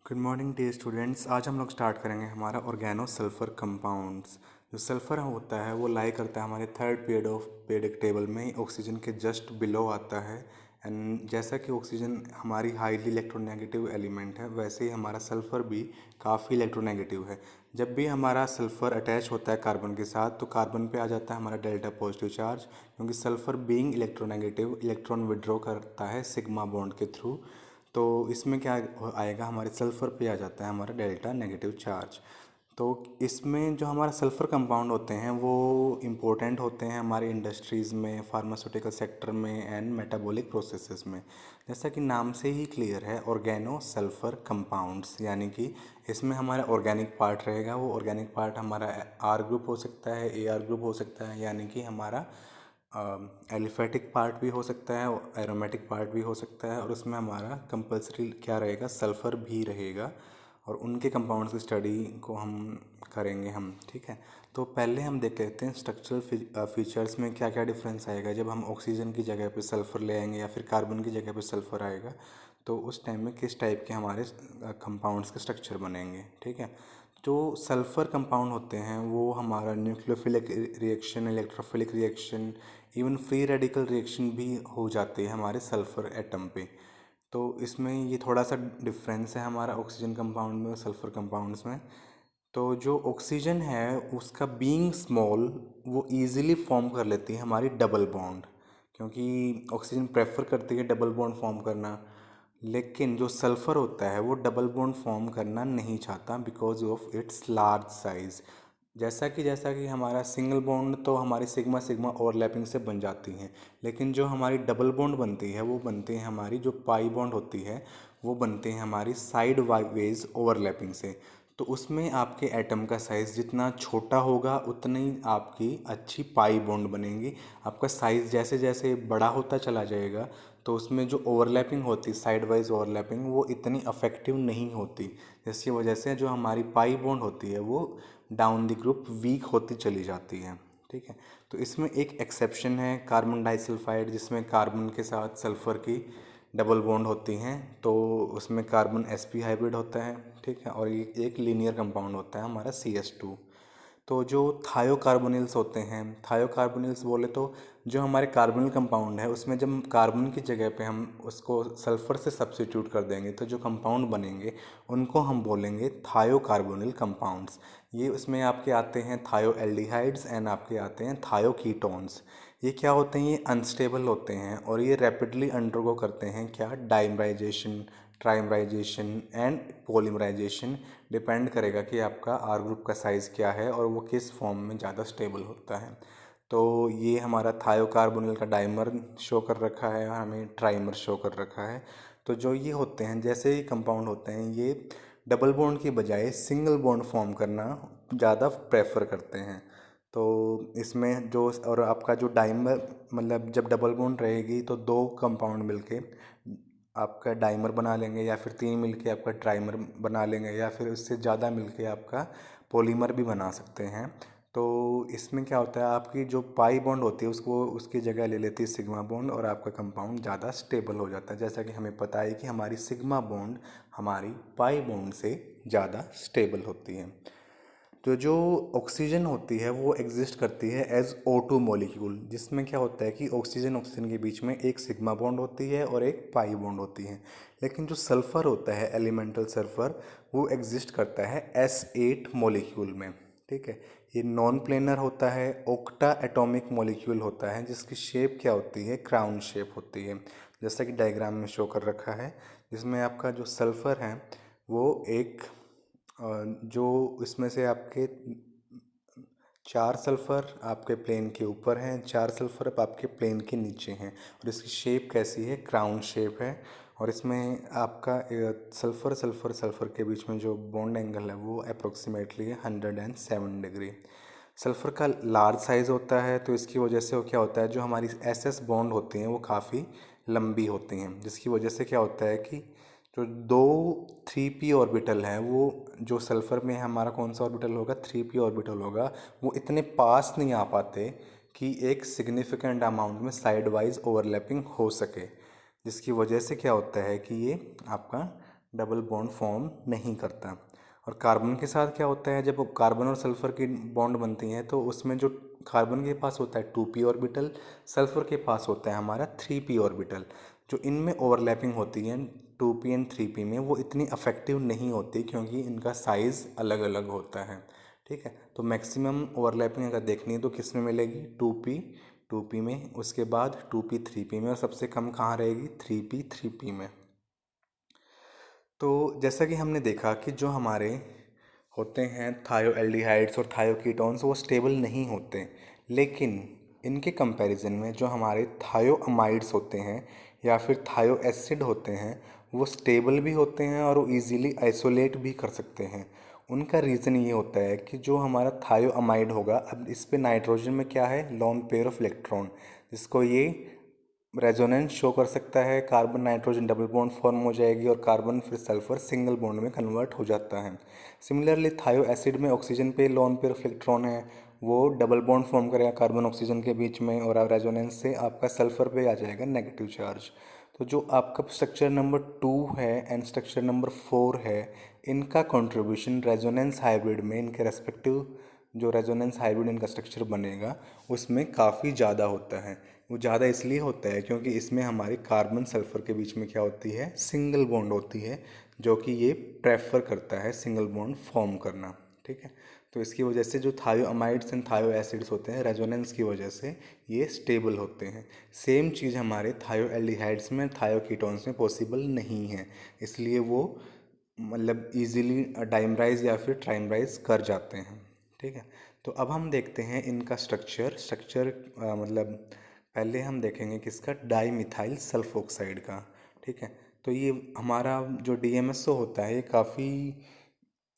Good morning dear students. आज हम लोग स्टार्ट करेंगे हमारा ऑर्गेनो सल्फर कंपाउंड्स। जो सल्फर होता है वो लाई करता है हमारे थर्ड पीरियडिक टेबल में, ऑक्सीजन के जस्ट बिलो आता है। एंड जैसा कि ऑक्सीजन हमारी हाईली इलेक्ट्रोनेगेटिव एलिमेंट है, वैसे ही हमारा सल्फर भी काफ़ी इलेक्ट्रोनेगेटिव है। जब भी हमारा सल्फर अटैच होता है कार्बन के साथ, तो कार्बन पे आ जाता है हमारा डेल्टा पॉजिटिव चार्ज, क्योंकि sulphur being electronegative electron withdraw करता है सिग्मा बॉन्ड के थ्रू। तो इसमें क्या आएगा, हमारे सल्फ़र पे आ जाता है हमारा डेल्टा नेगेटिव चार्ज। तो इसमें जो हमारा सल्फ़र कंपाउंड होते हैं वो इम्पोर्टेंट होते हैं हमारे इंडस्ट्रीज़ में, फार्मास्यूटिकल सेक्टर में एंड मेटाबॉलिक प्रोसेसेस में। जैसा कि नाम से ही क्लियर है, ऑर्गेनो सल्फ़र कंपाउंड्स, यानी कि इसमें हमारा ऑर्गेनिक पार्ट रहेगा। वो ऑर्गेनिक पार्ट हमारा आर ग्रुप हो सकता है, ए आर ग्रुप हो सकता है, यानी कि हमारा एलिफेटिक पार्ट भी हो सकता है, एरोमेटिक पार्ट भी हो सकता है, और उसमें हमारा कंपलसरी क्या रहेगा, सल्फ़र भी रहेगा। और उनके कंपाउंड्स की स्टडी को हम करेंगे ठीक है। तो पहले हम देख लेते हैं स्ट्रक्चरल फीचर्स में क्या क्या डिफरेंस आएगा जब हम ऑक्सीजन की जगह पे सल्फ़र ले आएंगे या फिर कार्बन की जगह पे सल्फ़र आएगा। तो उस टाइम में किस टाइप के हमारे कंपाउंड्स के स्ट्रक्चर बनेंगे, ठीक है। जो सल्फ़र कंपाउंड होते हैं वो हमारा nucleophilic reaction, electrophilic reaction, even free radical reaction भी हो जाती है हमारे सल्फ़र एटम पे। तो इसमें ये थोड़ा सा डिफरेंस है हमारा ऑक्सीजन कंपाउंड में और सल्फ़र कंपाउंड्स में। तो जो ऑक्सीजन है उसका बीइंग स्मॉल, वो इजीली फॉर्म कर लेती है हमारी डबल बॉन्ड, क्योंकि ऑक्सीजन प्रेफर करती है डबल बॉन्ड फॉर्म करना। लेकिन जो सल्फ़र होता है वो डबल बॉन्ड फॉर्म करना नहीं चाहता because of its large size. जैसा कि हमारा सिंगल बॉन्ड तो हमारी सिग्मा सिग्मा ओवरलैपिंग से बन जाती हैं, लेकिन जो हमारी डबल बॉन्ड बनती है वो बनती है हमारी जो पाई बॉन्ड होती है, वो बनती है हमारी साइड वेज ओवरलैपिंग से। तो उसमें आपके एटम का साइज़ जितना छोटा होगा उतनी आपकी अच्छी पाई बॉन्ड बनेगी। आपका साइज़ जैसे जैसे बड़ा होता चला जाएगा तो उसमें जो ओवरलैपिंग होती है, साइड वाइज ओवरलैपिंग, वो इतनी अफेक्टिव नहीं होती, जिसकी वजह से जो हमारी पाई बॉन्ड होती है वो डाउन द ग्रुप वीक होती चली जाती है, ठीक है। तो इसमें एक एक्सेप्शन है कार्बन डाइसल्फाइड, जिसमें कार्बन के साथ सल्फ़र की डबल बॉन्ड होती हैं, तो उसमें कार्बन sp हाइब्रिड होता है, ठीक है। और ये एक लीनियर कंपाउंड होता है हमारा CS2। तो जो थायोकार्बोनिल्स होते हैं, थायोकार्बोनिल्स बोले तो जो हमारे कार्बोनिल कंपाउंड है उसमें जब कार्बन की जगह पे हम उसको सल्फ़र से सब्स्टिट्यूट कर देंगे तो जो कंपाउंड बनेंगे उनको हम बोलेंगे थायोकार्बोनिल कंपाउंड्स। ये उसमें आपके आते हैं थायोएल्डिहाइड्स एंड आपके आते हैं थायोकीटोन्स। ये क्या होते हैं, ये अनस्टेबल होते हैं और ये रैपिडली अंडरगो करते हैं क्या, dimerisation, trimerisation and polymerisation. Depend करेगा कि आपका आर ग्रुप का साइज़ क्या है और वो किस फॉर्म में ज़्यादा स्टेबल होता है। तो ये हमारा थायोकार्बोनिल का डाइमर शो कर रखा है और हमें ट्राइमर शो कर रखा है। तो जो ये होते हैं, जैसे ही कंपाउंड होते हैं, ये डबल बॉन्ड की बजाय सिंगल बॉन्ड फॉर्म करना ज़्यादा प्रेफर करते हैं। तो इसमें जो और आपका जो डाइमर, मतलब जब डबल बॉन्ड रहेगी तो दो कंपाउंड मिलके आपका डाइमर बना लेंगे, या फिर तीन मिलके आपका ट्राइमर बना लेंगे, या फिर उससे ज़्यादा मिलके आपका पॉलीमर भी बना सकते हैं। तो इसमें क्या होता है, आपकी जो पाई बॉन्ड होती है उसको उसकी जगह ले लेती है सिग्मा बॉन्ड और आपका कंपाउंड ज़्यादा स्टेबल हो जाता है। जैसा कि हमें पता है कि हमारी सिग्मा बॉन्ड हमारी पाई बॉन्ड से ज़्यादा स्टेबल होती है। तो जो ऑक्सीजन होती है वो एग्जिस्ट करती है एज O2 मॉलिक्यूल, जिसमें क्या होता है कि ऑक्सीजन ऑक्सीजन के बीच में एक सिग्मा बॉन्ड होती है और एक पाई बॉन्ड होती है। लेकिन जो सल्फ़र होता है, एलिमेंटल सल्फ़र, वो एग्जिस्ट करता है S8 मॉलिक्यूल में, ठीक है। ये नॉन प्लेनर होता है, ऑक्टा एटॉमिक मॉलिक्यूल होता है, जिसकी शेप क्या होती है, क्राउन शेप होती है, जैसा कि डायग्राम में शो कर रखा है। जिसमें आपका जो सल्फ़र है वो एक जो इसमें से आपके चार सल्फ़र आपके प्लेन के ऊपर हैं, चार सल्फ़र अब आपके प्लेन के नीचे हैं, और इसकी शेप कैसी है, क्राउन शेप है। और इसमें आपका सल्फ़र सल्फ़र सल्फ़र के बीच में जो बॉन्ड एंगल है वो अप्रोक्सीमेटली 107 डिग्री। सल्फ़र का लार्ज साइज़ होता है, तो इसकी वजह से वो क्या होता है, जो हमारी SS बॉन्ड होती हैं वो काफ़ी लंबी होती हैं, जिसकी वजह से क्या होता है कि जो दो 3p ऑर्बिटल हैं, वो जो सल्फ़र में हमारा कौन सा ऑर्बिटल होगा, 3p ऑर्बिटल होगा, वो इतने पास नहीं आ पाते कि एक सिग्निफिकेंट अमाउंट में साइड वाइज ओवरलैपिंग हो सके, जिसकी वजह से क्या होता है कि ये आपका डबल बॉन्ड फॉर्म नहीं करता। और कार्बन के साथ क्या होता है, जब कार्बन और सल्फ़र की बॉन्ड बनती हैं तो उसमें जो कार्बन के पास होता है 2p ऑर्बिटल, सल्फ़र के पास होता है हमारा 3p ऑर्बिटल। जो इनमें ओवरलैपिंग होती है 2p एंड 3p में, वो इतनी अफेक्टिव नहीं होती क्योंकि इनका साइज़ अलग अलग होता है। ठीक है, तो मैक्सिमम ओवरलैपिंग अगर देखनी है तो किस में मिलेगी, 2p में, उसके बाद 2p 3p में, और सबसे कम कहाँ रहेगी, 3p 3p में। तो जैसा कि हमने देखा कि जो हमारे होते हैं थायोएल्डिहाइड्स और थायोकीटोन्स, वो स्टेबल नहीं होते, लेकिन इनके कंपैरिजन में जो हमारे थायोअमाइड्स होते हैं या फिर थायो एसिड होते हैं, वो स्टेबल भी होते हैं और वो इजीली आइसोलेट भी कर सकते हैं। उनका रीज़न ये होता है कि जो हमारा थायोअमाइड होगा, अब इस पे नाइट्रोजन में क्या है, लॉन पेयर ऑफ इलेक्ट्रॉन, जिसको ये रेजोनेंस शो कर सकता है, carbon nitrogen double bond form हो जाएगी और कार्बन फिर सल्फर सिंगल बॉन्ड में कन्वर्ट हो जाता है। सिमिलरली थायो एसिड में ऑक्सीजन पे लोन पेयर ऑफ इलेक्ट्रॉन है, वो डबल बॉन्ड फॉर्म करेगा कार्बन ऑक्सीजन के बीच में, और रेजोनेंस से आपका सल्फर पे आ जाएगा नेगेटिव चार्ज। तो जो आपका स्ट्रक्चर नंबर 2 है एंड स्ट्रक्चर नंबर 4 है, इनका कंट्रीब्यूशन रेजोनेंस हाइब्रिड में, इनके रेस्पेक्टिव जो रेजोनेंस हाइब्रिड इनका स्ट्रक्चर बनेगा उसमें काफ़ी ज़्यादा होता है। वो ज़्यादा इसलिए होता है क्योंकि इसमें हमारे कार्बन सल्फर के बीच में क्या होती है, सिंगल बॉन्ड होती है, जो कि ये प्रेफर करता है सिंगल बॉन्ड फॉर्म करना। ठीक है, तो इसकी वजह से जो थायोअमाइड्स एंड थायो एसिड्स होते हैं, रेजोनेंस की वजह से ये स्टेबल होते हैं। सेम चीज़ हमारे थायोएल्डिहाइड्स में, थायोकीटोन्स में पॉसिबल नहीं है, इसलिए वो मतलब इजीली डाइमराइज या फिर ट्राइमराइज कर जाते हैं। ठीक है, तो अब हम देखते हैं इनका स्ट्रक्चर मतलब पहले हम देखेंगे किसका, डाईमिथाइल सल्फोक्साइड का। ठीक है, तो ये हमारा जो डीएमएसओ होता है, ये काफ़ी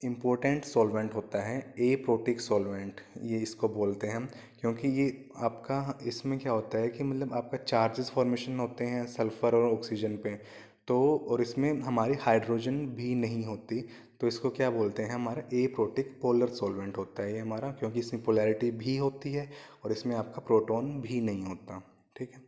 इम्पोर्टेंट सॉल्वेंट होता है, ए प्रोटिक सॉल्वेंट ये इसको बोलते हैं हम, क्योंकि ये आपका इसमें क्या होता है कि मतलब आपका चार्जेस फॉर्मेशन होते हैं सल्फ़र और ऑक्सीजन पे, तो और इसमें हमारी हाइड्रोजन भी नहीं होती, तो इसको क्या बोलते हैं, हमारा ए प्रोटिक पोलर सॉल्वेंट होता है ये हमारा, क्योंकि इसमें पोलैरिटी भी होती है और इसमें आपका प्रोटॉन भी नहीं होता। ठीक है,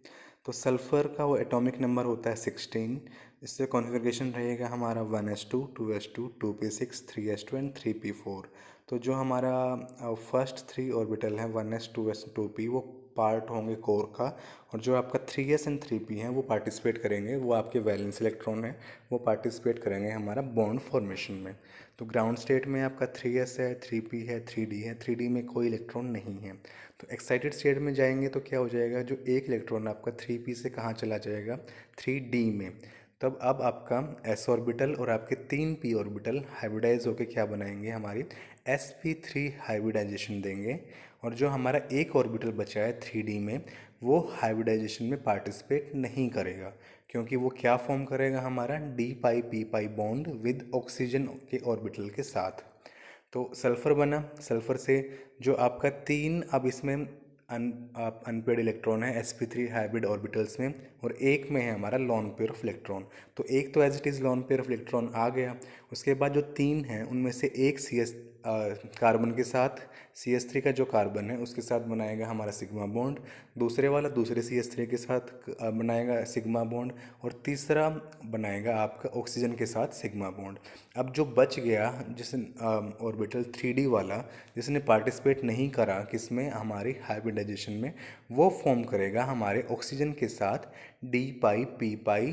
तो सल्फ़र का वो एटॉमिक नंबर होता है 16, इससे कॉन्फ़िगरेशन रहेगा हमारा 1s2 2s2 2p6 3s2 and 3p4। तो जो हमारा फर्स्ट 3 ऑर्बिटल है 1s 2s 2p, वो पार्ट होंगे कोर का, और जो आपका 3s एंड 3p हैं वो पार्टिसिपेट करेंगे, वो आपके वैलेंस इलेक्ट्रॉन है, वो पार्टिसिपेट करेंगे हमारा बॉन्ड फॉर्मेशन में। तो ग्राउंड स्टेट में आपका 3s है, 3p है, 3d है, 3d में कोई इलेक्ट्रॉन नहीं है। तो एक्साइटेड स्टेट में जाएंगे तो क्या हो जाएगा, जो एक इलेक्ट्रॉन आपका 3p से कहाँ चला जाएगा, 3d में। तब अब आपका s ऑर्बिटल और आपके 3p ऑर्बिटल हाइब्रिडाइज होकर क्या बनाएंगे, हमारी sp3 हाइब्रिडाइजेशन देंगे, और जो हमारा एक ऑर्बिटल बचा है 3d में, वो हाइब्रिडाइजेशन में पार्टिसिपेट नहीं करेगा, क्योंकि वो क्या फॉर्म करेगा, हमारा D pi P pi bond with oxygen के ऑर्बिटल के साथ। तो सल्फ़र बना, सल्फ़र से जो आपका 3 अब इसमें अनपेड इलेक्ट्रॉन है sp3 हाइब्रिड ऑर्बिटल्स में, और एक में है हमारा लॉन पेयर ऑफ इलेक्ट्रॉन। तो एक तो as it is lone pair of electron आ गया, उसके बाद जो 3 हैं उनमें से एक कार्बन के साथ CH3 का जो कार्बन है उसके साथ बनाएगा हमारा सिग्मा बॉन्ड, दूसरे वाला दूसरे CH3 के साथ बनाएगा सिग्मा बॉन्ड, और तीसरा बनाएगा आपका ऑक्सीजन के साथ सिग्मा बॉन्ड। अब जो बच गया जिस ऑर्बिटल 3D वाला, जिसने पार्टिसिपेट नहीं करा किसमें, हमारी हाइब्रिडाइजेशन में, वो फॉर्म करेगा हमारे ऑक्सीजन के साथ डी पाई पी पाई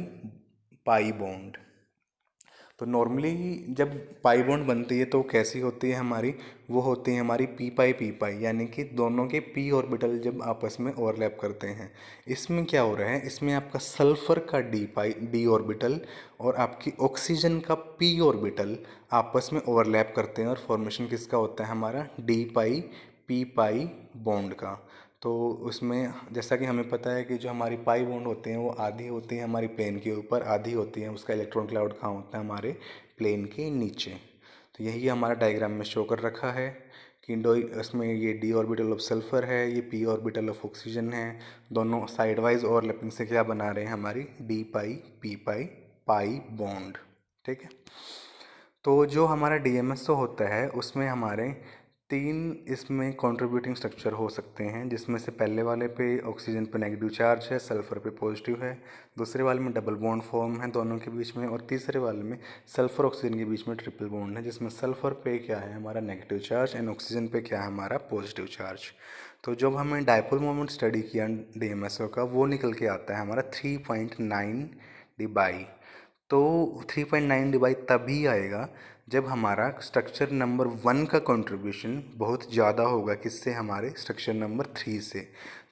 पाई बॉन्ड। तो नॉर्मली जब पाई बॉन्ड बनती है तो कैसी होती है हमारी, वो होती है हमारी पी पाई, यानी कि दोनों के पी ऑर्बिटल जब आपस में ओवरलैप करते हैं। इसमें क्या हो रहा है, इसमें आपका सल्फर का डी ऑर्बिटल और आपकी ऑक्सीजन का पी ऑर्बिटल आपस में ओवरलैप करते हैं, और फॉर्मेशन किसका होता है, हमारा डी पाई पी पाई बॉन्ड का। तो उसमें जैसा कि हमें पता है कि जो हमारी पाई बॉन्ड होते हैं वो आधी होती है हमारी प्लेन के ऊपर, आधी होती है उसका इलेक्ट्रॉन क्लाउड कहाँ होता है, हमारे प्लेन के नीचे। तो यही हमारा डायग्राम में शो कर रखा है कि इसमें ये डी ऑर्बिटल ऑफ सल्फ़र है, ये पी ऑर्बिटल ऑफ ऑक्सीजन है, दोनों साइड वाइज ओवरलैपिंग से क्या बना रहे हैं, हमारी डी पाई पी पाई पाई बॉन्ड। ठीक है, तो जो हमारा डीएमएसओ होता है उसमें हमारे तीन इसमें कंट्रीब्यूटिंग स्ट्रक्चर हो सकते हैं, जिसमें से पहले वाले पे ऑक्सीजन पे नेगेटिव चार्ज है, सल्फ़र पे पॉजिटिव है, दूसरे वाले में डबल बॉन्ड फॉर्म है दोनों के बीच में, और तीसरे वाले में सल्फ़र ऑक्सीजन के बीच में ट्रिपल बॉन्ड है, जिसमें सल्फ़र पे क्या है हमारा नेगेटिव चार्ज एंड ऑक्सीजन पे क्या है हमारा पॉजिटिव चार्ज। तो जब हमें डायपोल मोमेंट स्टडी किया DMSO का, वो निकल के आता है हमारा 3.9 डिबाई। तो 3.9 डिवाई तभी आएगा जब हमारा स्ट्रक्चर नंबर 1 का कंट्रीब्यूशन बहुत ज़्यादा होगा किससे, हमारे स्ट्रक्चर नंबर 3 से।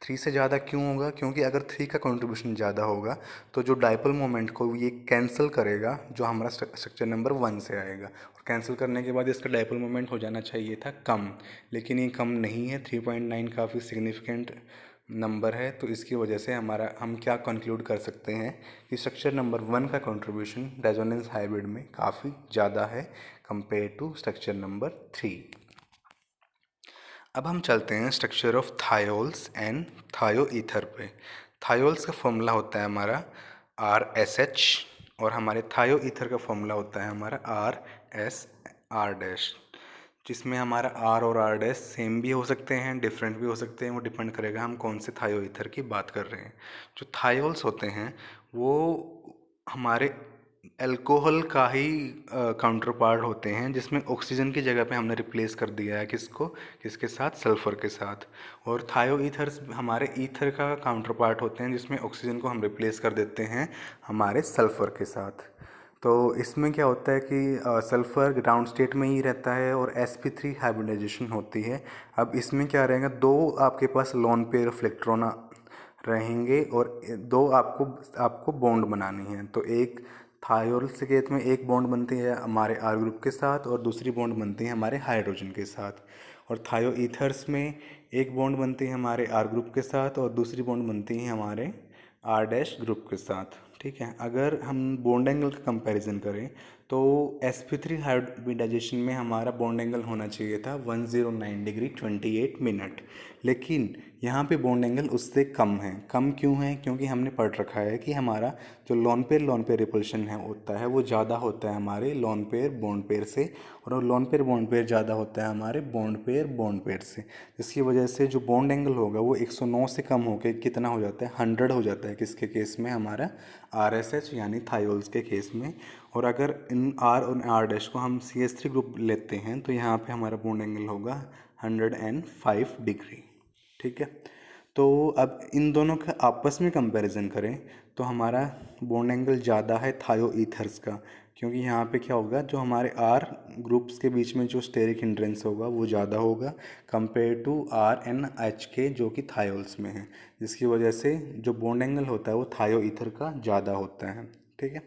3 से ज़्यादा क्यों होगा? क्योंकि अगर 3 का कंट्रीब्यूशन ज़्यादा होगा तो जो डायपोल मोमेंट को ये कैंसिल करेगा जो हमारा स्ट्रक्चर नंबर 1 से आएगा, और कैंसिल करने के बाद इसका डायपोल मोमेंट हो जाना चाहिए था कम, लेकिन ये कम नहीं है। 3.9 काफ़ी सिग्निफिकेंट नंबर है, तो इसकी वजह से हम क्या कंक्लूड कर सकते हैं कि स्ट्रक्चर नंबर 1 का कंट्रीब्यूशन रेजोनेंस हाइब्रिड में काफ़ी ज़्यादा है कंपेयर टू स्ट्रक्चर नंबर 3। अब हम चलते हैं स्ट्रक्चर ऑफ थायोल्स एंड थायो ईथर पे। थायोल्स का फॉर्मूला होता है हमारा RSH, और हमारे थायो ईथर का फॉर्मूला होता है हमारा RSR डैश, जिसमें हमारा R और R डैश सेम भी हो सकते हैं, डिफरेंट भी हो सकते हैं, वो डिपेंड करेगा हम कौन से थायो ईथर की बात कर रहे हैं। जो थायोल्स होते हैं वो हमारे अल्कोहल का ही काउंटर पार्ट होते हैं, जिसमें ऑक्सीजन की जगह पे हमने रिप्लेस कर दिया है किसके साथ, सल्फ़र के साथ। और थायो ईथर्स हमारे ईथर का काउंटर पार्ट होते हैं, जिसमें ऑक्सीजन को हम रिप्लेस कर देते हैं हमारे सल्फ़र के साथ। तो इसमें क्या होता है कि सल्फ़र ग्राउंड स्टेट में ही रहता है और sp3 हाइब्रिडाइजेशन होती है। अब इसमें क्या रहेगा, दो आपके पास लोन पेयर ऑफ इलेक्ट्रॉन रहेंगे और दो आपको बॉन्ड बनानी है। तो एक थायोल के केस में एक बॉन्ड बनती है हमारे R ग्रुप के साथ और दूसरी बॉन्ड बनती है हमारे हाइड्रोजन के साथ। और थायो ईथर्स में एक बॉन्ड बनती है हमारे R ग्रुप के साथ और दूसरी बॉन्ड बनती है हमारे R डैश ग्रुप के साथ। ठीक है, अगर हम बॉन्ड एंगल का कंपैरिजन करें तो sp3 हाइब्रिडाइजेशन में हमारा बॉन्ड एंगल होना चाहिए था 109 डिग्री 28 मिनट, लेकिन यहाँ पे बॉन्ड एंगल उससे कम है। कम क्यों है? क्योंकि हमने पढ़ रखा है कि हमारा जो लोन पेयर रिपल्शन है होता है वो ज़्यादा होता है हमारे लोन पेयर बॉन्ड पेयर से, और लोन पेयर बॉन्ड पेयर ज़्यादा होता है हमारे बॉन्ड पेयर से। जिसकी वजह से जो बॉन्ड एंगल होगा वो 109 से कम होकर कितना हो जाता है, 100 हो जाता है। किसके केस में? हमारा RSH यानी थायोल्स के केस में। और अगर इन R और R डैश को हम CH3 ग्रुप लेते हैं तो यहाँ पे हमारा बॉन्ड एंगल होगा 105 डिग्री। ठीक है, तो अब इन दोनों का आपस में कंपैरिजन करें तो हमारा बॉन्ड एंगल ज़्यादा है थायो ईथर्स का, क्योंकि यहाँ पे क्या होगा, जो हमारे R ग्रुप्स के बीच में जो स्टेरिक हिंड्रेंस होगा वो ज़्यादा होगा कंपेयर टू RNH के जो कि थायोल्स में है, जिसकी वजह से जो बॉन्ड एंगल होता है वो थायो ईथर का ज़्यादा होता है। ठीक है,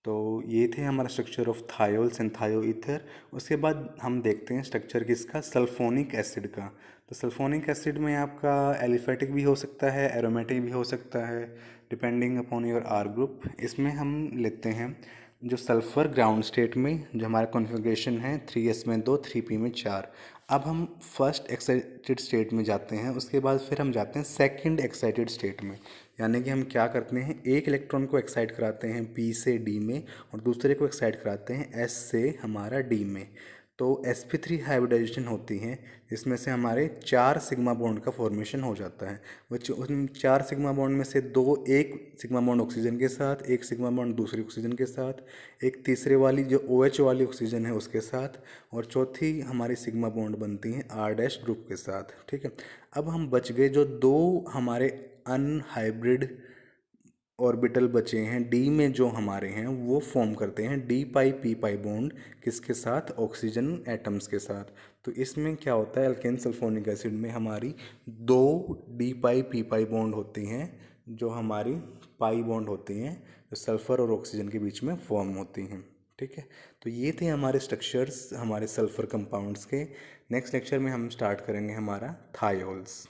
तो ये थे हमारा स्ट्रक्चर ऑफ थायोल्स एंड थायो ईथर। उसके बाद हम देखते हैं स्ट्रक्चर किसका, सल्फोनिक एसिड का। तो सल्फोनिक एसिड में आपका एलिफेटिक भी हो सकता है, एरोमेटिक भी हो सकता है, depending upon your R group. इसमें हम लेते हैं जो सल्फ़र ग्राउंड स्टेट में जो हमारा कॉन्फ़िगरेशन है 3s में 2 3p में 4। अब हम फर्स्ट एक्साइटेड स्टेट में जाते हैं, उसके बाद फिर हम जाते हैं सेकंड एक्साइटेड स्टेट में। यानी कि हम क्या करते हैं, एक इलेक्ट्रॉन को एक्साइट कराते हैं P से D में और दूसरे को एक्साइट कराते हैं S से हमारा D में। तो sp3 हाइब्रिडाइजेशन होती है, जिसमें से हमारे 4 सिग्मा बॉन्ड का फॉर्मेशन हो जाता है। उन 4 सिग्मा बॉन्ड में से एक सिग्मा बॉन्ड ऑक्सीजन के साथ, एक सिग्मा बॉन्ड दूसरी ऑक्सीजन के साथ, एक तीसरे वाली जो OH वाली ऑक्सीजन है उसके साथ, और चौथी हमारी सिग्मा बॉन्ड बनती है R डैश ग्रुप के साथ। ठीक है, अब हम बच गए जो दो हमारे अनहाइब्रिड ऑर्बिटल बचे हैं डी में, जो हमारे हैं वो फॉर्म करते हैं डी पाई पी पाई बॉन्ड किसके साथ, ऑक्सीजन एटम्स के साथ। तो इसमें क्या होता है, अल्केन सल्फोनिक एसिड में हमारी दो डी पाई पी पाई बॉन्ड होती हैं, जो हमारी पाई बॉन्ड होती हैं, जो सल्फ़र और ऑक्सीजन के बीच में फॉर्म होती हैं। ठीक है, तो ये थे हमारे स्ट्रक्चर्स हमारे सल्फ़र कंपाउंड्स के। नेक्स्ट लेक्चर में हम स्टार्ट करेंगे हमारा थायोल्स।